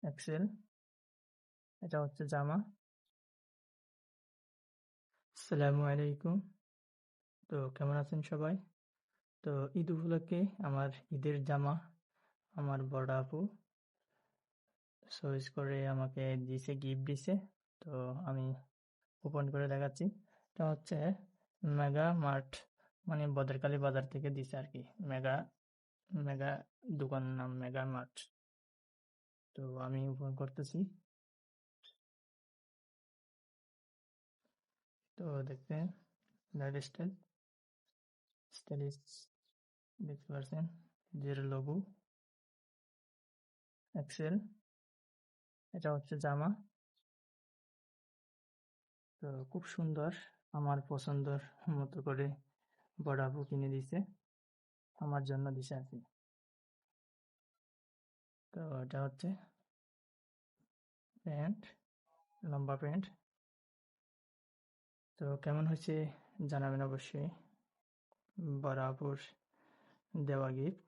Excel. এটা হচ্ছে জামা। আসসালামু আলাইকুম। তো কেমন আছেন সবাই? তো ঈদ উপলক্ষে আমার ঈদের জামা আমার বড় আপু চয়েস করে আমাকে দিছে, গিফট দিছে। তো আমি ওপেন করে দেখাচ্ছি। এটা হচ্ছে মেগা মার্ট, মানে বদরকালী বাজার থেকে দিছে আর কি। মেগা মেগা দোকান নাম মেগা মার্ট। তো আমি ওপেন করতেছি। তো দেখতে লাইফস্টাইল স্টাইলিশ দেখতে পাচ্ছেন, যে লোগো এক্সেল। এটা হচ্ছে জামা। তো খুব সুন্দর, আমার পছন্দের মতো করে বড় আপু কিনে দিছে, আমার জন্য দিছে আর কি। তো এটা হচ্ছে প্যান্ট, লম্বা প্যান্ট। তো কেমন হয়েছে জানাবেন অবশ্যই। বড় আপুর দেওয়া গিফট।